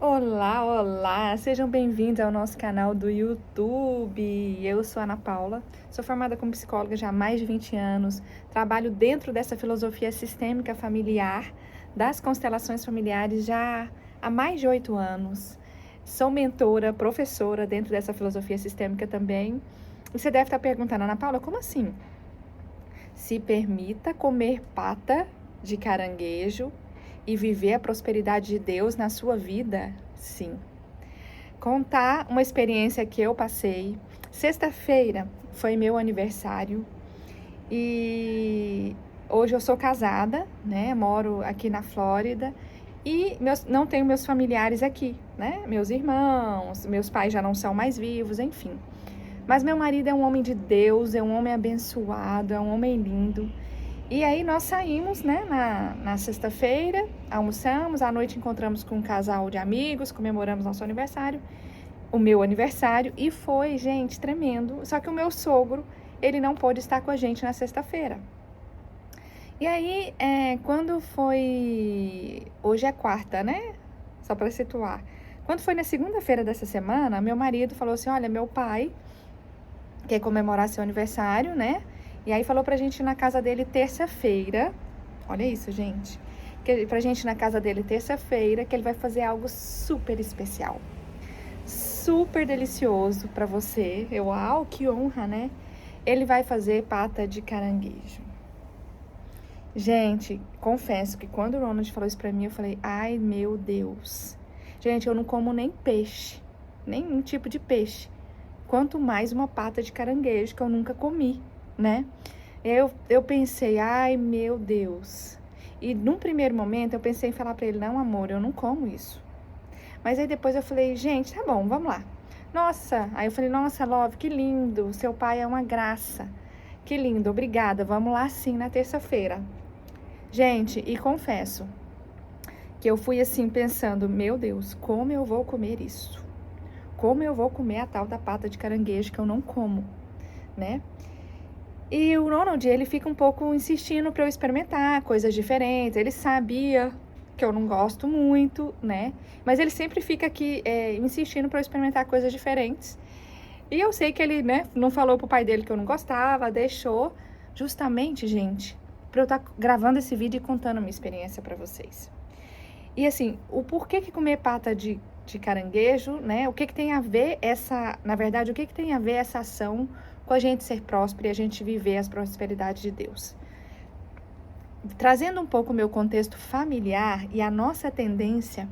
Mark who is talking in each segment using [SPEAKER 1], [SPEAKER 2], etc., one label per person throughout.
[SPEAKER 1] Olá, olá! Sejam bem-vindos ao nosso canal do YouTube. Eu sou Ana Paula, sou formada como psicóloga já há mais de 20 anos, trabalho dentro dessa filosofia sistêmica familiar, das constelações familiares já há mais de 8 anos. Sou mentora, professora dentro dessa filosofia sistêmica também. E você deve estar perguntando, Ana Paula, como assim? Se permita comer pata de caranguejo e viver a prosperidade de Deus na sua vida? Sim. Contar uma experiência que eu passei. Sexta-feira foi meu aniversário e hoje eu sou casada, né? Moro aqui na Flórida e não tenho meus familiares aqui, né? Meus irmãos, meus pais já não são mais vivos, enfim. Mas meu marido é um homem de Deus, é um homem abençoado, é um homem lindo. E aí nós saímos, né, na sexta-feira, almoçamos, à noite encontramos com um casal de amigos, comemoramos nosso aniversário, o meu aniversário, e foi, gente, tremendo. Só que o meu sogro, ele não pôde estar com a gente na sexta-feira. E aí, quando foi... Hoje é quarta, né? Só para situar. Quando foi na segunda-feira dessa semana, meu marido falou assim, olha, meu pai quer comemorar seu aniversário, né? E aí falou pra gente ir na casa dele terça-feira. Olha isso, gente. Pra gente ir na casa dele terça-feira, que ele vai fazer algo super especial. Super delicioso pra você. Uau, que honra, né? Ele vai fazer pata de caranguejo. Gente, confesso que quando o Ronald falou isso pra mim, eu falei, ai meu Deus. Gente, eu não como nem peixe, nenhum tipo de peixe. Quanto mais uma pata de caranguejo, que eu nunca comi, né? Eu pensei, ai meu Deus. E num primeiro momento eu pensei em falar pra ele, não amor, eu não como isso. Mas aí depois eu falei, gente, tá bom, vamos lá. Nossa, aí eu falei, nossa, Love, que lindo, seu pai é uma graça. Que lindo, obrigada, vamos lá sim na terça-feira. Gente, e confesso que eu fui assim pensando, meu Deus, como eu vou comer isso? Como eu vou comer a tal da pata de caranguejo que eu não como, né? E o Ronald, ele fica um pouco insistindo para eu experimentar coisas diferentes. Ele sabia que eu não gosto muito, né? Mas ele sempre fica aqui insistindo para eu experimentar coisas diferentes. E eu sei que ele, né, não falou pro pai dele que eu não gostava, deixou justamente, gente, para eu estar gravando esse vídeo e contando a minha experiência para vocês. E assim, o porquê que comer pata de caranguejo, né? O que tem a ver na verdade, o que tem a ver essa ação com a gente ser próspero e a gente viver as prosperidades de Deus? Trazendo um pouco o meu contexto familiar, e a nossa tendência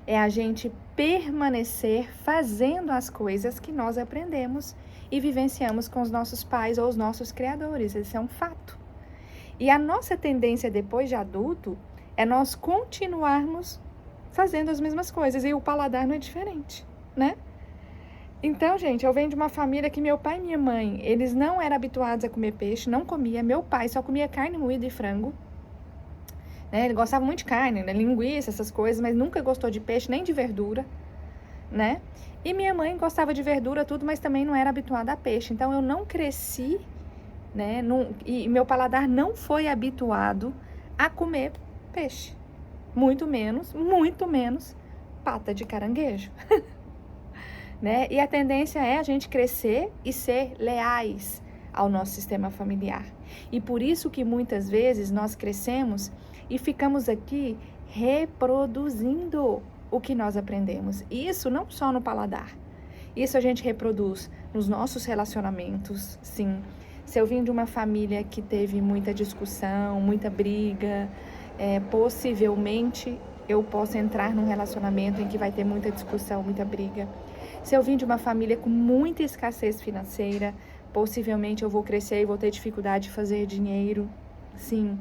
[SPEAKER 1] é a gente permanecer fazendo as coisas que nós aprendemos e vivenciamos com os nossos pais ou os nossos criadores. Esse é um fato. E a nossa tendência depois de adulto é nós continuarmos fazendo as mesmas coisas, e o paladar não é diferente, né? Então, gente, eu venho de uma família que meu pai e minha mãe, eles não eram habituados a comer peixe, não comia. Meu pai só comia carne moída e frango, né? Ele gostava muito de carne, né? Linguiça, essas coisas, mas nunca gostou de peixe, nem de verdura, né? E minha mãe gostava de verdura, tudo, mas também não era habituada a peixe. Então, eu não cresci, né? E meu paladar não foi habituado a comer peixe. Muito menos pata de caranguejo. Né? E a tendência é a gente crescer e ser leais ao nosso sistema familiar. E por isso que muitas vezes nós crescemos e ficamos aqui reproduzindo o que nós aprendemos. E isso não só no paladar. Isso a gente reproduz nos nossos relacionamentos, sim. Se eu vim de uma família que teve muita discussão, muita briga, possivelmente eu posso entrar num relacionamento em que vai ter muita discussão, muita briga. Se eu vim de uma família com muita escassez financeira, possivelmente eu vou crescer e vou ter dificuldade de fazer dinheiro, sim.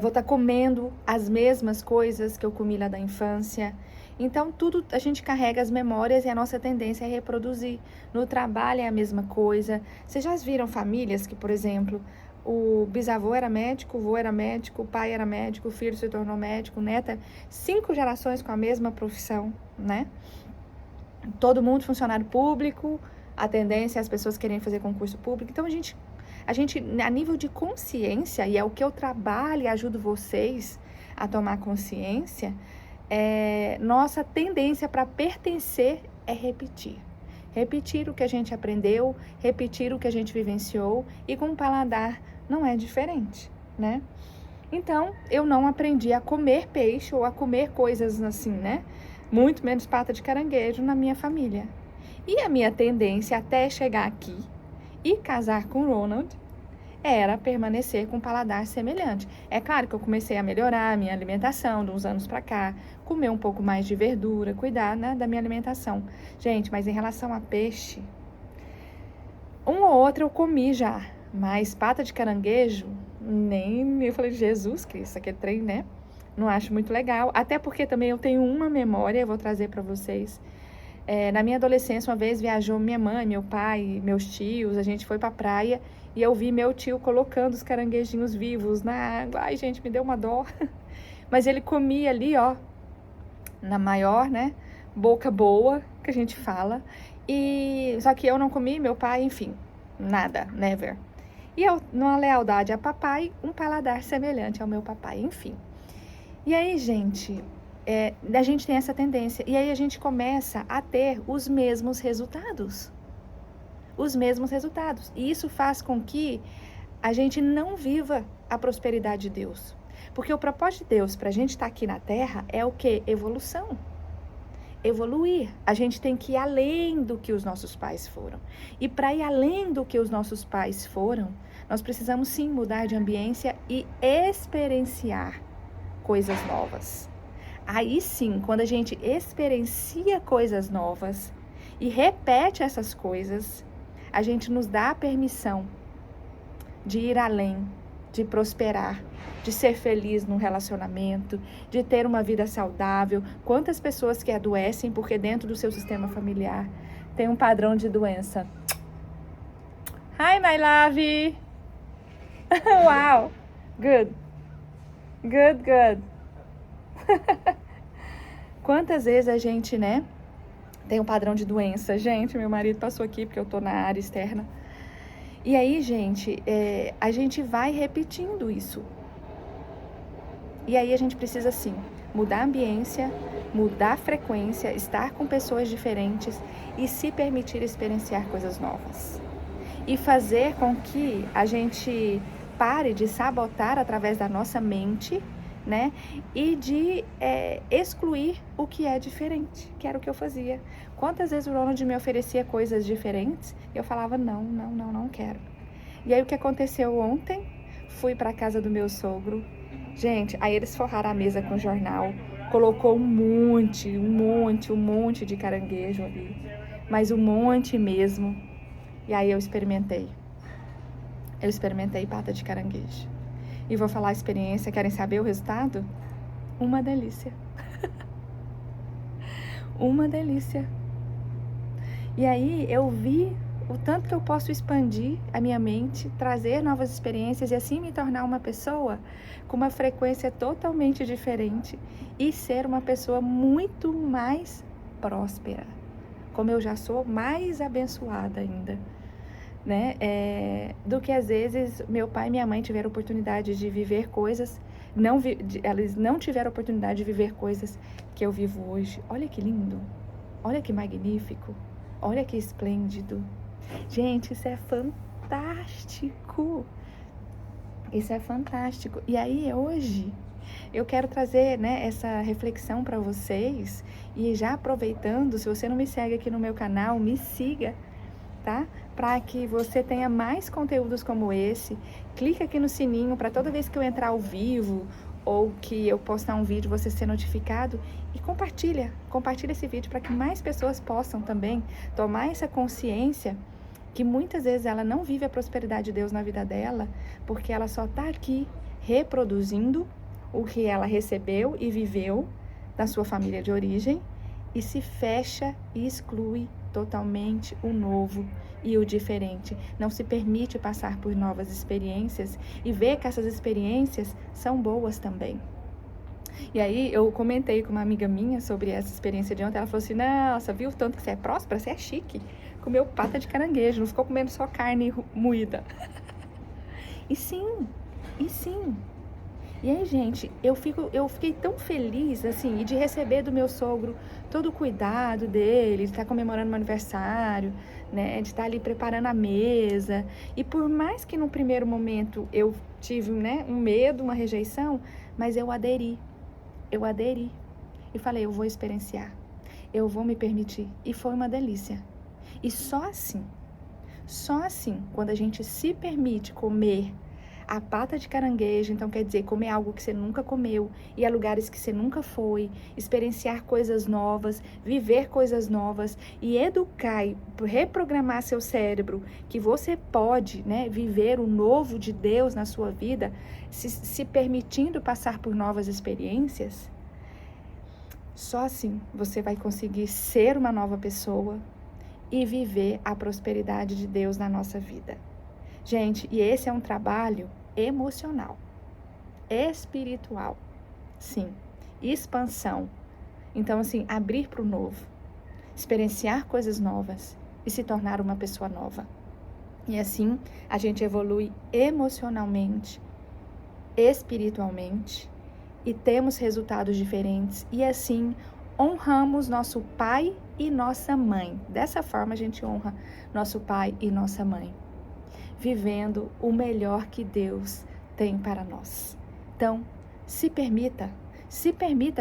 [SPEAKER 1] Vou estar comendo as mesmas coisas que eu comi lá da infância. Então, tudo a gente carrega as memórias e a nossa tendência é reproduzir. No trabalho é a mesma coisa. Vocês já viram famílias que, por exemplo, o bisavô era médico, o vô era médico, o pai era médico, o filho se tornou médico, neta, 5 gerações com a mesma profissão, né? Todo mundo funcionário público, a tendência é as pessoas querem fazer concurso público. Então, a gente, a nível de consciência, e é o que eu trabalho e ajudo vocês a tomar consciência, nossa tendência para pertencer é repetir. Repetir o que a gente aprendeu, repetir o que a gente vivenciou, e com o paladar não é diferente, né? Então, eu não aprendi a comer peixe ou a comer coisas assim, né? Muito menos pata de caranguejo na minha família. E a minha tendência até chegar aqui e casar com o Ronald era permanecer com um paladar semelhante. É claro que eu comecei a melhorar a minha alimentação de uns anos pra cá, comer um pouco mais de verdura, cuidar, né, da minha alimentação. Gente, mas em relação a peixe, um ou outro eu comi já, mas pata de caranguejo, nem... Eu falei, Jesus Cristo, aquele trem, né? Não acho muito legal. Até porque também eu tenho uma memória, eu vou trazer pra vocês. Na minha adolescência, uma vez viajou minha mãe, meu pai, meus tios, a gente foi pra praia e eu vi meu tio colocando os caranguejinhos vivos na água. Ai, gente, me deu uma dó. Mas ele comia ali, ó, na maior, né, boca boa, que a gente fala. Só que eu não comi, meu pai, enfim, nada, never. E eu, numa lealdade a papai, um paladar semelhante ao meu papai, enfim. E aí, gente... a gente tem essa tendência, e aí a gente começa a ter os mesmos resultados. Os mesmos resultados. E isso faz com que a gente não viva a prosperidade de Deus. Porque o propósito de Deus para a gente estar aqui na Terra é o quê? Evolução. Evoluir. A gente tem que ir além do que os nossos pais foram. E para ir além do que os nossos pais foram, nós precisamos sim mudar de ambiência e experienciar coisas novas. Aí sim, quando a gente experiencia coisas novas e repete essas coisas, a gente nos dá a permissão de ir além, de prosperar, de ser feliz num relacionamento, de ter uma vida saudável. Quantas pessoas que adoecem porque dentro do seu sistema familiar tem um padrão de doença. Hi, my love! Wow! Good! Good, good! Quantas vezes a gente, né, tem um padrão de doença? Gente, meu marido passou aqui porque eu tô na área externa. E aí, gente, a gente vai repetindo isso. E aí a gente precisa, sim, mudar a ambiência, mudar a frequência, estar com pessoas diferentes e se permitir experienciar coisas novas. E fazer com que a gente pare de sabotar através da nossa mente, né? E de excluir o que é diferente, que era o que eu fazia. Quantas vezes o Ronald me oferecia coisas diferentes e eu falava, não quero. E aí o que aconteceu ontem? Fui para a casa do meu sogro. Gente, aí eles forraram a mesa com jornal, colocou um monte de caranguejo ali, mas um monte mesmo. E aí eu experimentei pata de caranguejo. E vou falar a experiência, querem saber o resultado? Uma delícia. Uma delícia. E aí eu vi o tanto que eu posso expandir a minha mente, trazer novas experiências e assim me tornar uma pessoa com uma frequência totalmente diferente e ser uma pessoa muito mais próspera. Como eu já sou, mais abençoada ainda. Né? Do que às vezes meu pai e minha mãe tiveram oportunidade de viver coisas, eles não tiveram oportunidade de viver coisas que eu vivo hoje. Olha que lindo, olha que magnífico, olha que esplêndido. Gente, isso é fantástico, isso é fantástico. E aí hoje eu quero trazer, né, essa reflexão para vocês e já aproveitando, se você não me segue aqui no meu canal, me siga, tá? Para que você tenha mais conteúdos como esse. Clica aqui no sininho para toda vez que eu entrar ao vivo ou que eu postar um vídeo você ser notificado e compartilha esse vídeo para que mais pessoas possam também tomar essa consciência que muitas vezes ela não vive a prosperidade de Deus na vida dela porque ela só está aqui reproduzindo o que ela recebeu e viveu da sua família de origem e se fecha e exclui totalmente o novo e o diferente. Não se permite passar por novas experiências e ver que essas experiências são boas também. E aí eu comentei com uma amiga minha sobre essa experiência de ontem. Ela falou assim, nossa, viu o tanto que você é próspera? Você é chique. Comeu pata de caranguejo, não ficou comendo só carne moída. E sim, E aí, gente, eu fiquei tão feliz, assim, e de receber do meu sogro todo o cuidado dele, de estar comemorando meu aniversário, né, de estar ali preparando a mesa. E por mais que no primeiro momento eu tive, né, um medo, uma rejeição, mas eu aderi. Eu aderi. E falei, eu vou experienciar. Eu vou me permitir. E foi uma delícia. E só assim, quando a gente se permite comer a pata de caranguejo, então quer dizer, comer algo que você nunca comeu, ir a lugares que você nunca foi, experienciar coisas novas, viver coisas novas e educar e reprogramar seu cérebro que você pode, né, viver o novo de Deus na sua vida, se permitindo passar por novas experiências. Só assim você vai conseguir ser uma nova pessoa e viver a prosperidade de Deus na nossa vida. Gente, e esse é um trabalho emocional, espiritual, sim, expansão. Então, assim, abrir para o novo, experienciar coisas novas e se tornar uma pessoa nova. E assim, a gente evolui emocionalmente, espiritualmente e temos resultados diferentes. E assim, honramos nosso pai e nossa mãe. Dessa forma, a gente honra nosso pai e nossa mãe, vivendo o melhor que Deus tem para nós. Então, se permita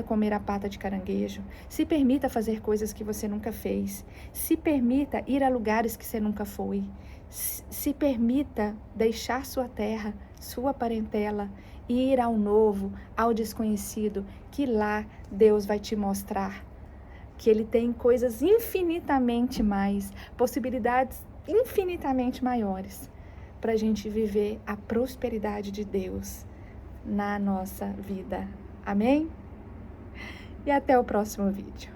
[SPEAKER 1] comer a pata de caranguejo, se permita fazer coisas que você nunca fez, se permita ir a lugares que você nunca foi, se permita deixar sua terra, sua parentela, e ir ao novo, ao desconhecido, que lá Deus vai te mostrar que Ele tem coisas infinitamente mais, possibilidades infinitamente maiores para a gente viver a prosperidade de Deus na nossa vida. Amém? E até o próximo vídeo.